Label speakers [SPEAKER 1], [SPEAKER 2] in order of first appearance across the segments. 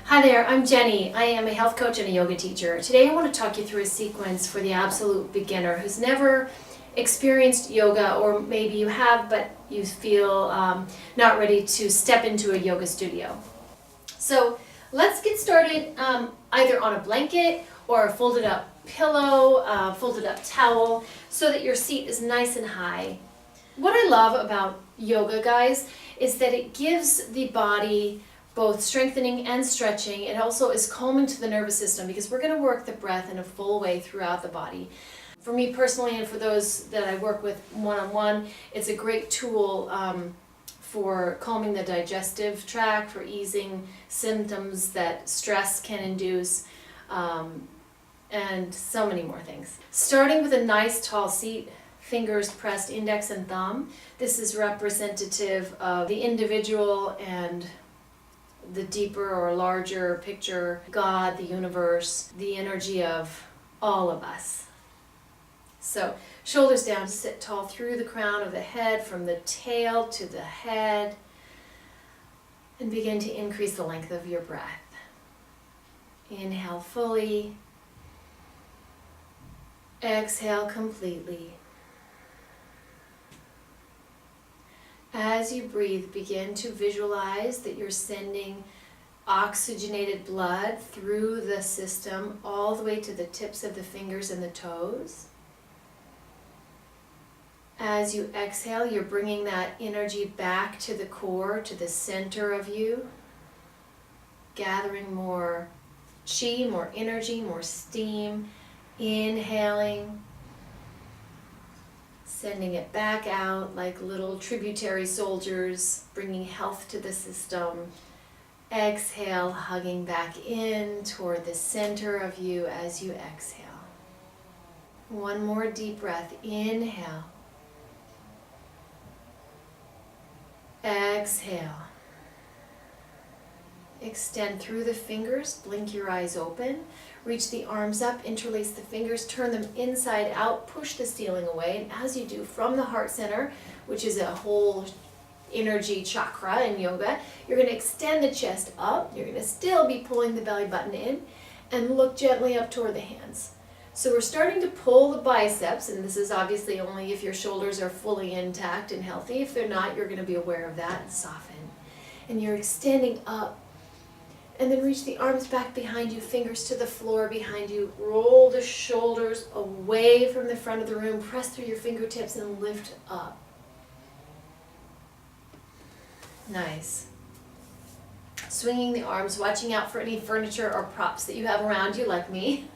[SPEAKER 1] Hi there, I'm Jenny. I am a health coach and a yoga teacher. Today I want to talk you through a sequence for the absolute beginner who's never experienced yoga, or maybe you have but you feel not ready to step into a yoga studio. So let's get started either on a blanket or a folded up pillow, folded up towel, so that your seat is nice and high. What I love about yoga, guys, is that it gives the body both strengthening and stretching. It also is calming to the nervous system because we're going to work the breath in a full way throughout the body. For me personally, and for those that I work with one-on-one, it's a great tool for calming the digestive tract, for easing symptoms that stress can induce, and so many more things. Starting with a nice tall seat, fingers pressed, index and thumb. This is representative of the individual and the deeper or larger picture, God, the universe, the energy of all of us. So shoulders down, sit tall through the crown of the head, from the tail to the head, and begin to increase the length of your breath. Inhale fully, exhale completely. As you breathe, begin to visualize that you're sending oxygenated blood through the system all the way to the tips of the fingers and the toes. As you exhale, you're bringing that energy back to the core, to the center of you, gathering more chi, more energy, more steam, inhaling, sending it back out like little tributary soldiers, bringing health to the system. Exhale, hugging back in toward the center of you as you exhale. One more deep breath. Inhale. Exhale. Extend through the fingers, blink your eyes open, reach the arms up, interlace the fingers, turn them inside out, push the ceiling away, and as you do, from the heart center, which is a whole energy chakra in yoga, you're going to extend the chest up, you're going to still be pulling the belly button in, and look gently up toward the hands. So we're starting to pull the biceps, and this is obviously only if your shoulders are fully intact and healthy. If they're not, you're going to be aware of that and soften. And you're extending up. And then reach the arms back behind you, fingers to the floor behind you. Roll the shoulders away from the front of the room. Press through your fingertips and lift up. Nice. Swinging the arms, watching out for any furniture or props that you have around you, like me.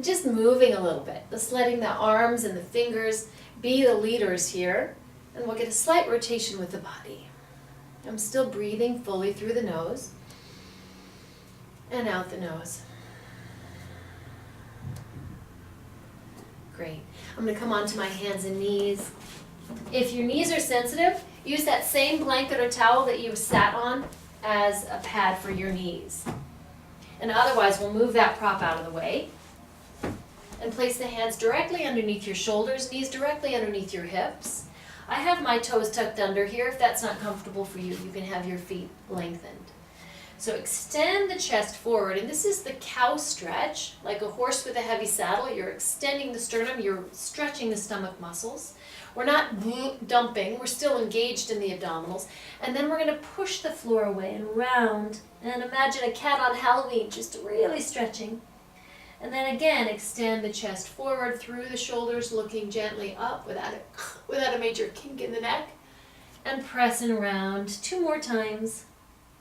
[SPEAKER 1] Just moving a little bit. Just letting the arms and the fingers be the leaders here. And we'll get a slight rotation with the body. I'm still breathing fully through the nose. And out the nose. Great. I'm going to come onto my hands and knees. If your knees are sensitive, use that same blanket or towel that you sat on as a pad for your knees. And otherwise, we'll move that prop out of the way and place the hands directly underneath your shoulders, knees directly underneath your hips. I have my toes tucked under here. If that's not comfortable for you, you can have your feet lengthened. So extend the chest forward, and this is the cow stretch, like a horse with a heavy saddle. You're extending the sternum, you're stretching the stomach muscles. We're not dumping, we're still engaged in the abdominals. And then we're going to push the floor away and round, and imagine a cat on Halloween, just really stretching. And then again, extend the chest forward through the shoulders, looking gently up without a major kink in the neck. And press and round 2 more times.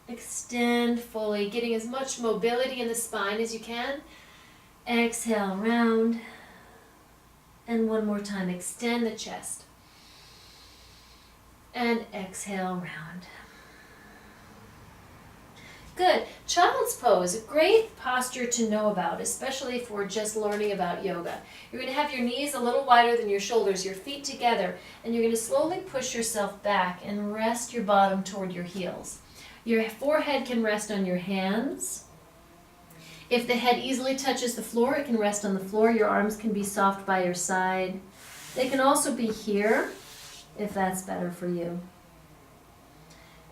[SPEAKER 1] Extend fully, getting as much mobility in the spine as you can. Exhale, round. And one more time, extend the chest. And exhale, round. Good. Child's pose, a great posture to know about, especially if we're just learning about yoga. You're going to have your knees a little wider than your shoulders, your feet together, and you're going to slowly push yourself back and rest your bottom toward your heels. Your forehead can rest on your hands. If the head easily touches the floor, it can rest on the floor. Your arms can be soft by your side. They can also be here, if that's better for you.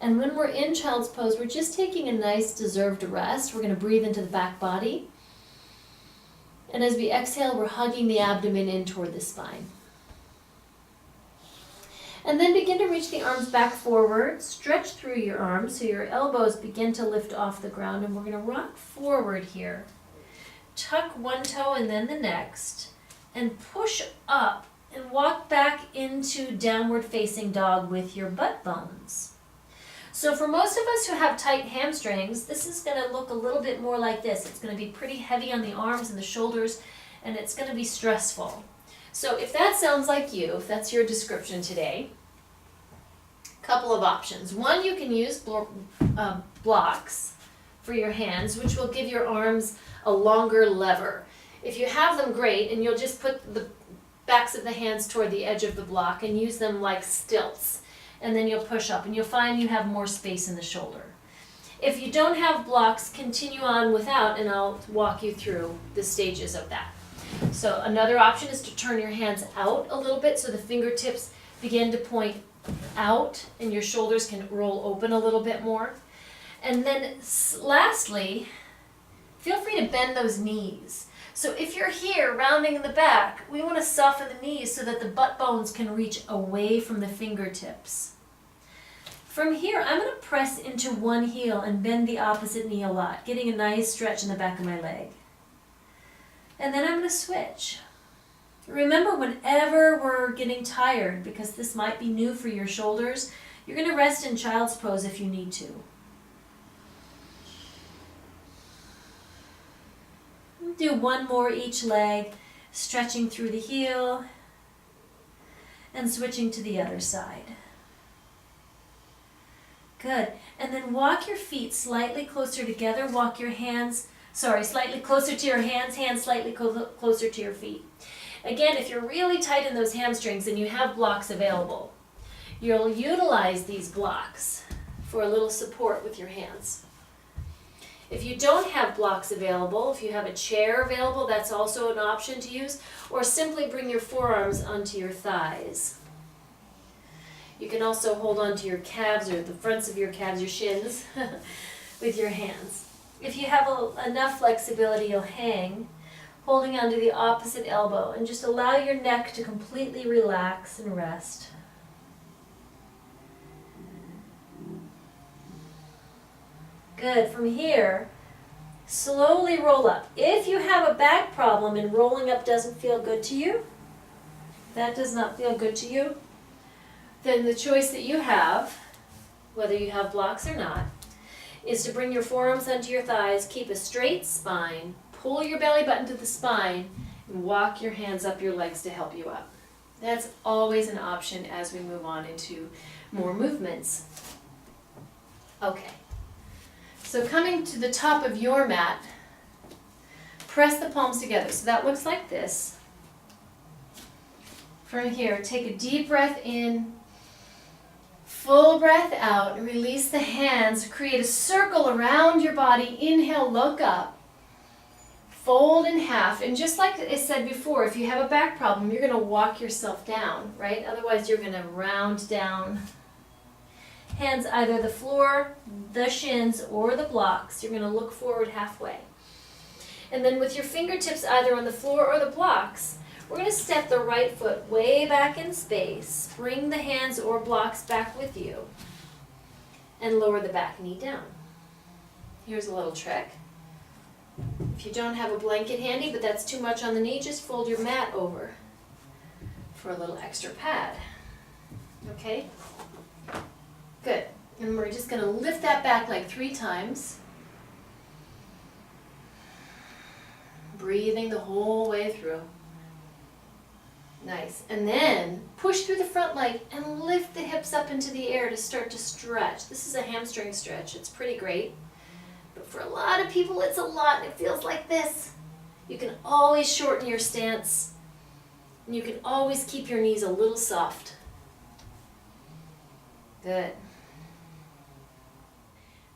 [SPEAKER 1] And when we're in child's pose, we're just taking a nice deserved rest. We're going to breathe into the back body. And as we exhale, we're hugging the abdomen in toward the spine. And then begin to reach the arms back forward. Stretch through your arms so your elbows begin to lift off the ground. And we're going to rock forward here. Tuck one toe and then the next. And push up and walk back into downward facing dog with your butt bones. So for most of us who have tight hamstrings, this is going to look a little bit more like this. It's going to be pretty heavy on the arms and the shoulders, and it's going to be stressful. So if that sounds like you, if that's your description today, a couple of options. One, you can use blocks for your hands, which will give your arms a longer lever. If you have them, great, and you'll just put the backs of the hands toward the edge of the block and use them like stilts. And then you'll push up and you'll find you have more space in the shoulder. If you don't have blocks, continue on without, and I'll walk you through the stages of that. So another option is to turn your hands out a little bit so the fingertips begin to point out and your shoulders can roll open a little bit more. And then lastly, feel free to bend those knees. So if you're here rounding in the back, we want to soften the knees so that the butt bones can reach away from the fingertips. From here, I'm going to press into one heel and bend the opposite knee a lot, getting a nice stretch in the back of my leg. And then I'm going to switch. Remember, whenever we're getting tired, because this might be new for your shoulders, you're going to rest in child's pose if you need to. Do one more each leg, stretching through the heel and switching to the other side. Good. And then walk your feet slightly closer together. Walk your hands, slightly closer to your hands slightly closer to your feet. Again, if you're really tight in those hamstrings and you have blocks available, you'll utilize these blocks for a little support with your hands. If you don't have blocks available, if you have a chair available, that's also an option to use, or simply bring your forearms onto your thighs. You can also hold onto your calves or the fronts of your calves, your shins, with your hands. If you have enough flexibility, you'll hang, holding onto the opposite elbow, and just allow your neck to completely relax and rest. Good. From here, slowly roll up. If you have a back problem and rolling up doesn't feel good to you, that does not feel good to you, then the choice that you have, whether you have blocks or not, is to bring your forearms onto your thighs, keep a straight spine, pull your belly button to the spine, and walk your hands up your legs to help you up. That's always an option as we move on into more movements. Okay. So coming to the top of your mat, press the palms together. So that looks like this. From here, take a deep breath in, full breath out, and release the hands. Create a circle around your body. Inhale, look up. Fold in half. And just like I said before, if you have a back problem, you're going to walk yourself down, right? Otherwise, you're going to round down. Hands either the floor, the shins, or the blocks. You're going to look forward halfway. And then with your fingertips either on the floor or the blocks, we're going to step the right foot way back in space. Bring the hands or blocks back with you. And lower the back knee down. Here's a little trick. If you don't have a blanket handy, but that's too much on the knee, just fold your mat over for a little extra pad. Okay? Good. And we're just going to lift that back leg 3 times. Breathing the whole way through. Nice. And then push through the front leg and lift the hips up into the air to start to stretch. This is a hamstring stretch. It's pretty great. But for a lot of people, it's a lot and it feels like this. You can always shorten your stance. And you can always keep your knees a little soft. Good.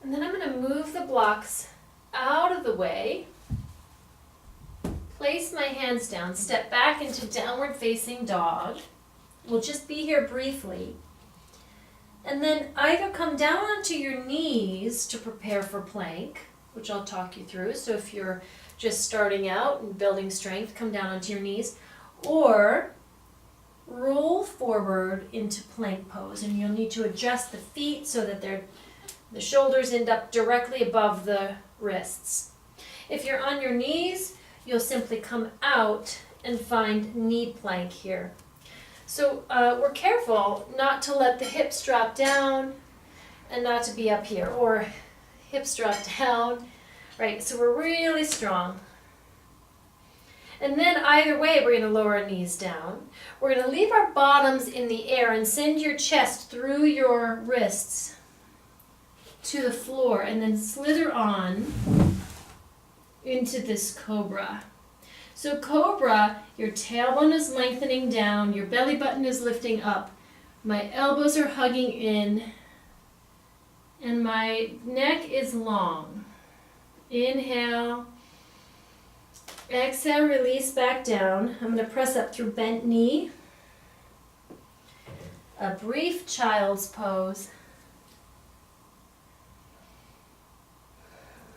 [SPEAKER 1] And then I'm going to move the blocks out of the way. Place my hands down, step back into downward facing dog. We'll just be here briefly. And then either come down onto your knees to prepare for plank, which I'll talk you through. So if you're just starting out and building strength, come down onto your knees, or roll forward into plank pose. And you'll need to adjust the feet so that the shoulders end up directly above the wrists. If you're on your knees, you'll simply come out and find knee plank here. So we're careful not to let the hips drop down and not to be up here, or hips drop down, right? So we're really strong. And then either way, we're going to lower our knees down. We're going to leave our bottoms in the air and send your chest through your wrists to the floor, and then slither on into this Cobra. So Cobra, your tailbone is lengthening down, your belly button is lifting up, my elbows are hugging in, and my neck is long. Inhale. Exhale, release back down. I'm going to press up through bent knee. A brief child's pose.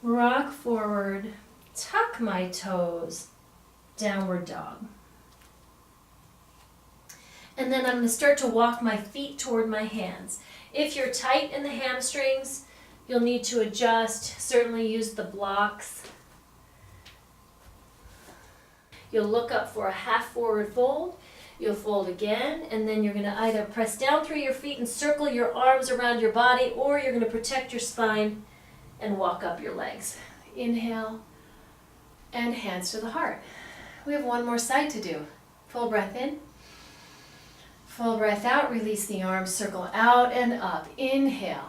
[SPEAKER 1] Rock forward. Tuck my toes. Downward dog. And then I'm going to start to walk my feet toward my hands. If you're tight in the hamstrings, you'll need to adjust. Certainly use the blocks. You'll look up for a half forward fold. You'll fold again, and then you're going to either press down through your feet and circle your arms around your body, or you're going to protect your spine and walk up your legs. Inhale, and hands to the heart. We have one more side to do. Full breath in. Full breath out. Release the arms, circle out and up. Inhale.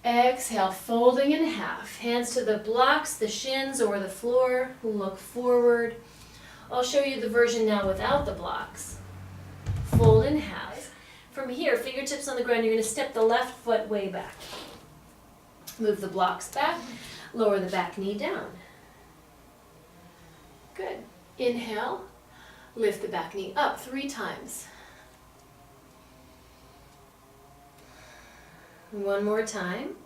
[SPEAKER 1] Exhale, folding in half. Hands to the blocks, the shins, or the floor. Look forward. I'll show you the version now without the blocks. Fold in half. From here, fingertips on the ground, you're going to step the left foot way back. Move the blocks back. Lower the back knee down. Good. Inhale. Lift the back knee up 3 times. One more time.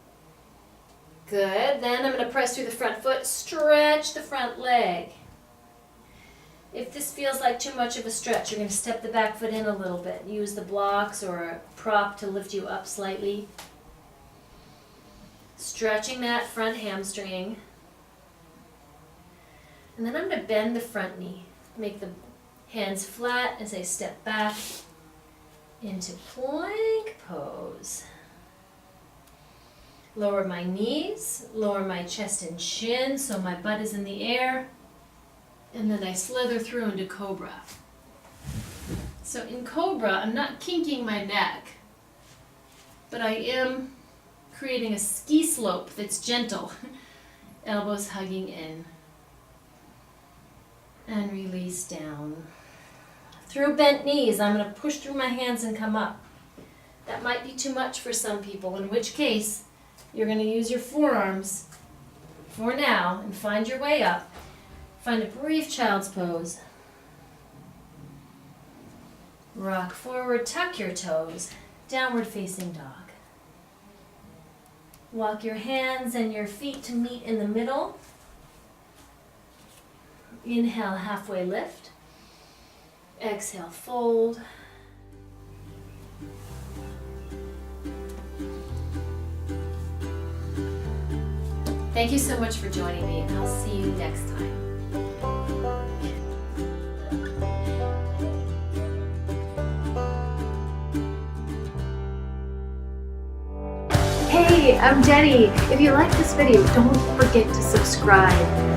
[SPEAKER 1] Good. Then I'm going to press through the front foot, stretch the front leg. If this feels like too much of a stretch, you're going to step the back foot in a little bit. Use the blocks or a prop to lift you up slightly. Stretching that front hamstring. And then I'm going to bend the front knee. Make the hands flat as I step back into plank pose. Lower my knees, lower my chest and chin so my butt is in the air, and then I slither through into Cobra. So in Cobra, I'm not kinking my neck, but I am creating a ski slope that's gentle. Elbows hugging in. And release down. Through bent knees, I'm going to push through my hands and come up. That might be too much for some people, in which case you're going to use your forearms for now and find your way up. Find a brief child's pose. Rock forward, tuck your toes, downward facing dog. Walk your hands and your feet to meet in the middle. Inhale, halfway lift. Exhale, fold. Thank you so much for joining me, and I'll see you next time. Hey, I'm Jenny. If you like this video, don't forget to subscribe.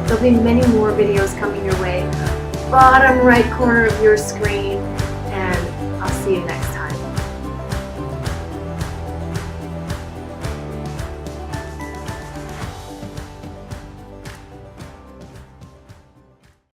[SPEAKER 1] There'll be many more videos coming your way. Bottom right corner of your screen, and I'll see you next time.